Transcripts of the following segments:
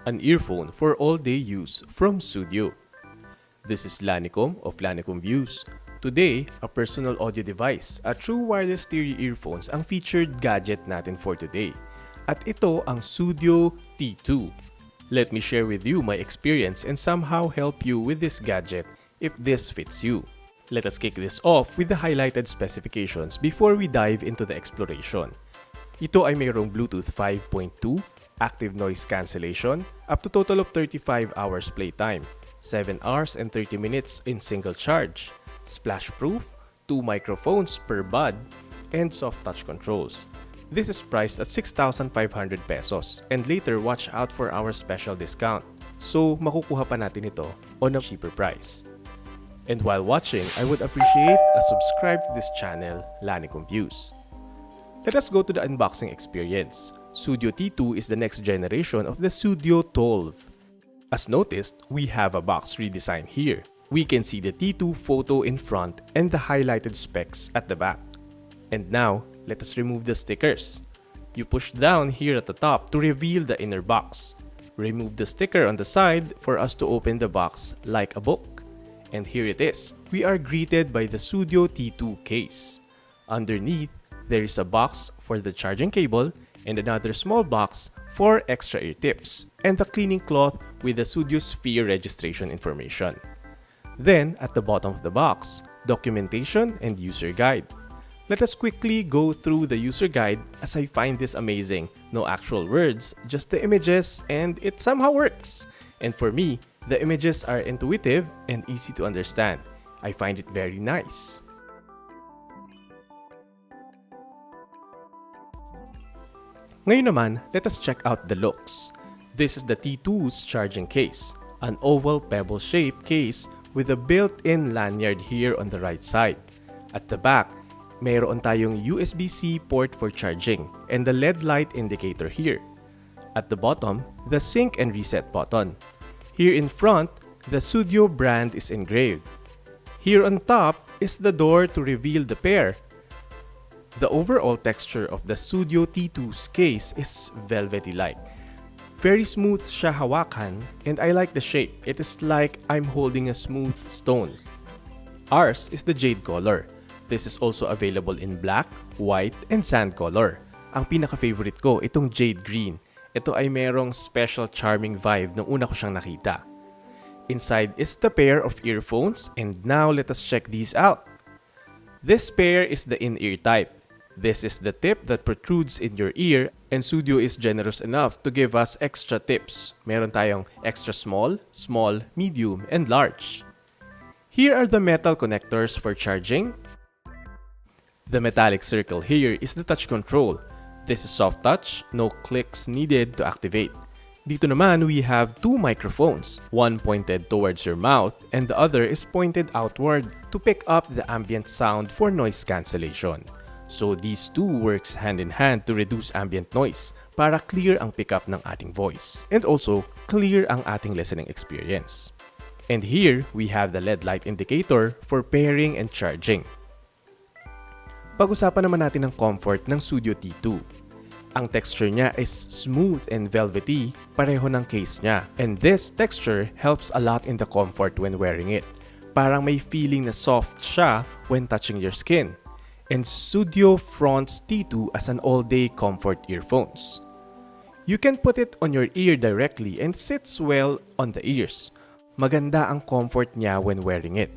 an earphone for all-day use from Sudio. This is Lanicom of Lanicom Views. Today, a personal audio device, a true wireless stereo earphones ang featured gadget natin for today. At ito ang Sudio T2. Let me share with you my experience and somehow help you with this gadget if this fits you. Let us kick this off with the highlighted specifications before we dive into the exploration. Ito ay mayroong Bluetooth 5.2, active noise cancellation, up to total of 35 hours playtime, 7 hours and 30 minutes in single charge, splash-proof, 2 microphones per bud, and soft touch controls. This is priced at 6,500 pesos and later watch out for our special discount. So makukuha pa natin ito on a cheaper price. And while watching, I would appreciate a subscribe to this channel, Lanicom Views. Let us go to the unboxing experience. Sudio T2 is the next generation of the Sudio 12. As noticed, we have a box redesign here. We can see the T2 photo in front and the highlighted specs at the back. And now, let us remove the stickers. You push down here at the top to reveal the inner box. Remove the sticker on the side for us to open the box like a book. And here it is. We are greeted by the Sudio T2 case. Underneath, there is a box for the charging cable and another small box for extra ear tips and the cleaning cloth with the Sudio Sphere registration information. Then, at the bottom of the box, documentation and user guide. Let us quickly go through the user guide as I find this amazing. No actual words, just the images, and it somehow works. And for me, the images are intuitive and easy to understand. I find it very nice. Ngayon naman, let us check out the looks. This is the T2's charging case, an oval pebble-shaped case with a built-in lanyard here on the right side. At the back, mayroon tayong USB-C port for charging and the LED light indicator here. At the bottom, the sync and reset button. Here in front, the Sudio brand is engraved. Here on top is the door to reveal the pair. The overall texture of the Sudio T2's case is velvety-like. Very smooth siya hawakan and I like the shape. It is like I'm holding a smooth stone. Ours is the jade color. This is also available in black, white, and sand color. Ang pinaka-favorite ko, itong jade green. Ito ay merong special charming vibe nung una ko siyang nakita. Inside is the pair of earphones and now let us check these out. This pair is the in-ear type. This is the tip that protrudes in your ear and Sudio is generous enough to give us extra tips. Meron tayong extra small, small, medium, and large. Here are the metal connectors for charging. The metallic circle here is the touch control. This is soft touch, no clicks needed to activate. Dito naman, we have 2 microphones, one pointed towards your mouth and the other is pointed outward to pick up the ambient sound for noise cancellation. So these two works hand in hand to reduce ambient noise para clear ang pickup ng ating voice and also clear ang ating listening experience. And here, we have the LED light indicator for pairing and charging. Pag-usapan naman natin ang comfort ng Sudio T2. Ang texture niya is smooth and velvety, pareho ng case niya. And this texture helps a lot in the comfort when wearing it. Parang may feeling na soft siya when touching your skin. And Sudio fronts T2 as an all-day comfort earphones. You can put it on your ear directly and sits well on the ears. Maganda ang comfort niya when wearing it.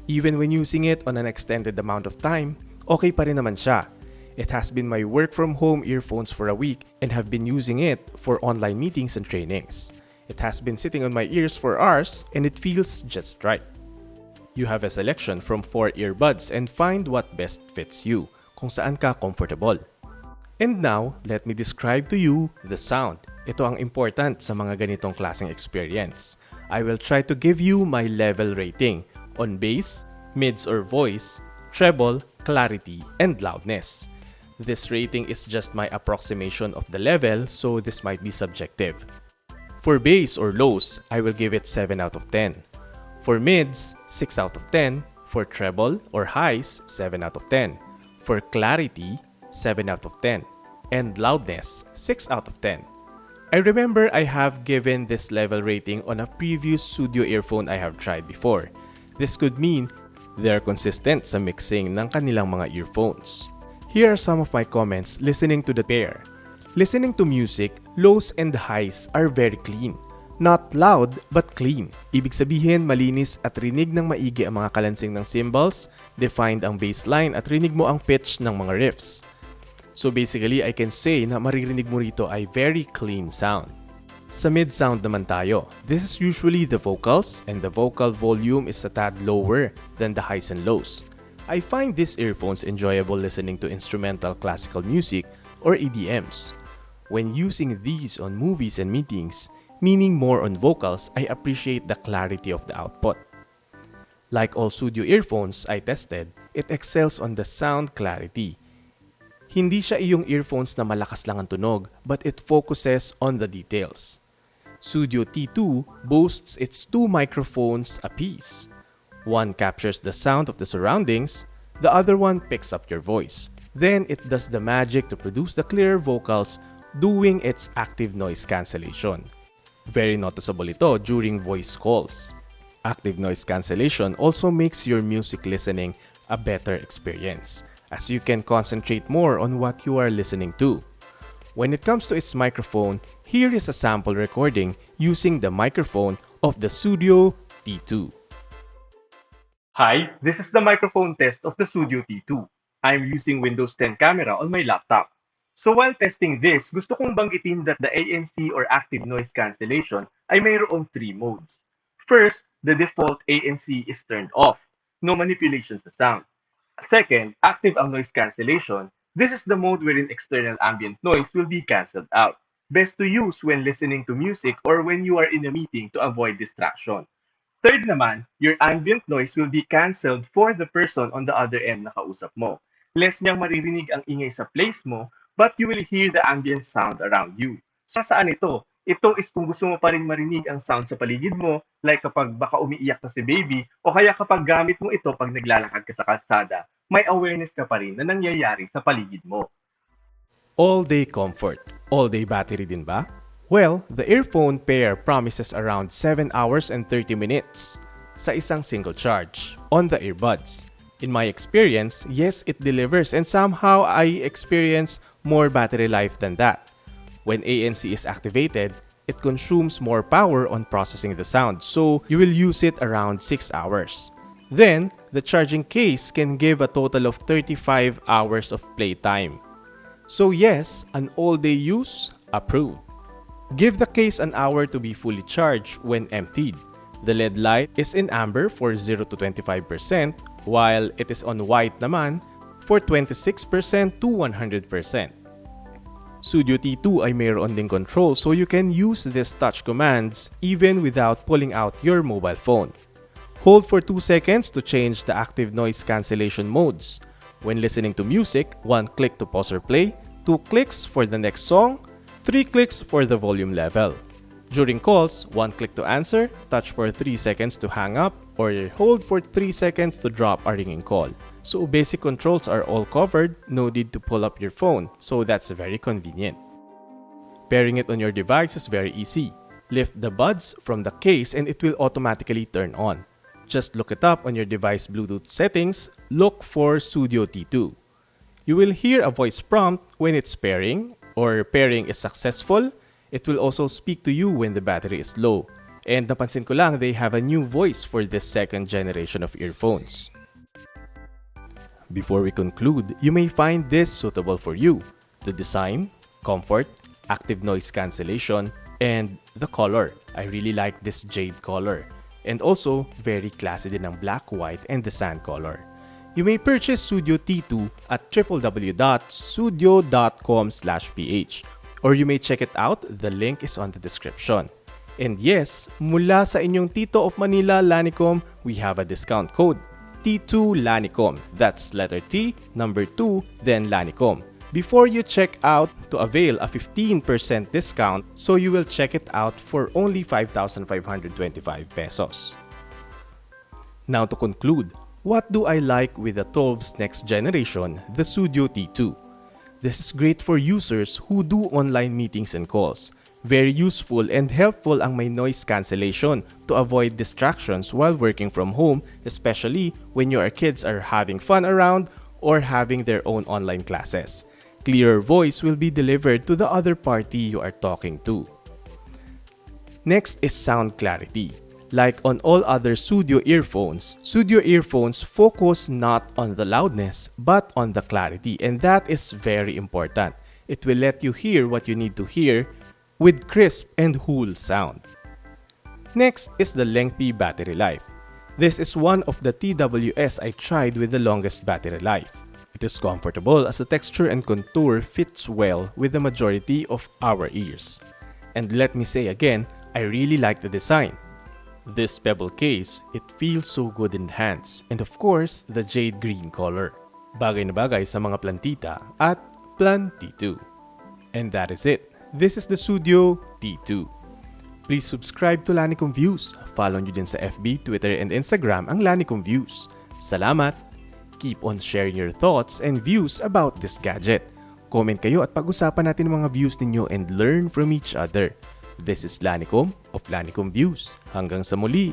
Even when using it on an extended amount of time, okay pa rin naman siya. It has been my work-from-home earphones for a week and have been using it for online meetings and trainings. It has been sitting on my ears for hours and it feels just right. You have a selection from 4 earbuds and find what best fits you, kung saan ka comfortable. And now, let me describe to you the sound. Ito ang important sa mga ganitong klaseng experience. I will try to give you my level rating on bass, mids or voice, treble, clarity, and loudness. This rating is just my approximation of the level, so this might be subjective. For bass or lows, I will give it 7 out of 10. For mids, 6 out of 10. For treble or highs, 7 out of 10. For clarity, 7 out of 10. And loudness, 6 out of 10. I remember I have given this level rating on a previous Sudio earphone I have tried before. This could mean they're consistent sa mixing ng kanilang mga earphones. Here are some of my comments listening to the pair. Listening to music, lows and highs are very clean. Not loud, but clean. Ibig sabihin, malinis at rinig ng maigi ang mga kalansing ng cymbals, defined ang bassline at rinig mo ang pitch ng mga riffs. So basically, I can say na maririnig mo rito ay very clean sound. Sa mid-sound naman tayo. This is usually the vocals and the vocal volume is a tad lower than the highs and lows. I find these earphones enjoyable listening to instrumental classical music or EDMs. When using these on movies and meetings, meaning more on vocals, I appreciate the clarity of the output. Like all Sudio earphones I tested, it excels on the sound clarity. Hindi siya iyong earphones na malakas lang ang tunog, but it focuses on the details. Sudio T2 boasts its 2 microphones apiece. One captures the sound of the surroundings, the other one picks up your voice. Then it does the magic to produce the clearer vocals doing its active noise cancellation. Very noticeable ito during voice calls. Active noise cancellation also makes your music listening a better experience, as you can concentrate more on what you are listening to. When it comes to its microphone, here is a sample recording using the microphone of the Sudio T2. Hi, this is the microphone test of the Sudio T2. I'm using Windows 10 camera on my laptop. So while testing this, gusto kong banggitin that the ANC or active noise cancellation ay mayroong 3 modes. First, the default ANC is turned off. No manipulation sa sound. Second, active ang noise cancellation. This is the mode wherein external ambient noise will be cancelled out. Best to use when listening to music or when you are in a meeting to avoid distraction. Third naman, your ambient noise will be cancelled for the person on the other end na kausap mo. Less niyang maririnig ang ingay sa place mo, but you will hear the ambient sound around you. So saan ito? Ito is kung gusto mo pa rin marinig ang sound sa paligid mo, like kapag baka umiiyak na si baby, o kaya kapag gamit mo ito pag naglalakad ka sa kalsada, may awareness ka pa rin na nangyayari sa paligid mo. All-day comfort. All-day battery din ba? Well, the earphone pair promises around 7 hours and 30 minutes sa isang single charge on the earbuds. In my experience, yes, it delivers and somehow I experience more battery life than that. When ANC is activated, it consumes more power on processing the sound, so you will use it around 6 hours. Then, the charging case can give a total of 35 hours of playtime. So yes, an all-day use, approved. Give the case an hour to be fully charged when emptied. The LED light is in amber for 0 to 25%, while it is on white naman for 26% to 100%. Sudio T2 ay mayroon ding control so you can use these touch commands even without pulling out your mobile phone. Hold for 2 seconds to change the active noise cancellation modes. When listening to music, 1 click to pause or play, 2 clicks for the next song, 3 clicks for the volume level. During calls, 1 click to answer, touch for 3 seconds to hang up, or hold for 3 seconds to drop a ringing call. So basic controls are all covered, no need to pull up your phone, so that's very convenient. Pairing it on your device is very easy. Lift the buds from the case and it will automatically turn on. Just look it up on your device Bluetooth settings, look for Sudio T2. You will hear a voice prompt when it's pairing, or pairing is successful. It will also speak to you when the battery is low. And napansin ko lang, they have a new voice for this second generation of earphones. Before we conclude, you may find this suitable for you. The design, comfort, active noise cancellation, and the color. I really like this jade color. And also, very classy din ang black, white, and the sand color. You may purchase Sudio T2 at www.sudio.com/ph or you may check it out, the link is on the description. And yes, mula sa inyong Tito of Manila, Lanicom, we have a discount code, T2 Lanicom. That's letter T, number 2, then Lanicom. Before you check out to avail a 15% discount, so you will check it out for only 5,525 pesos. Now to conclude, what do I like with the 12's next generation, the Sudio T2? This is great for users who do online meetings and calls. Very useful and helpful ang may noise cancellation to avoid distractions while working from home, especially when your kids are having fun around or having their own online classes. Clearer voice will be delivered to the other party you are talking to. Next is sound clarity. Like on all other Sudio earphones focus not on the loudness but on the clarity, and that is very important. It will let you hear what you need to hear with crisp and whole sound. Next is the lengthy battery life. This is one of the TWS I tried with the longest battery life. It is comfortable as the texture and contour fits well with the majority of our ears. And let me say again, I really like the design. This pebble case, it feels so good in hands, and of course, the jade green color. Bagay na bagay sa mga plantita at plantito. And that is it. This is the Sudio T2. Please subscribe to Lanicom Views. Follow nyo din sa FB, Twitter, and Instagram ang Lanicom Views. Salamat! Keep on sharing your thoughts and views about this gadget. Comment kayo at pag-usapan natin ang mga views ninyo and learn from each other. This is Lanicom of Lanicom Views. Hanggang sa muli!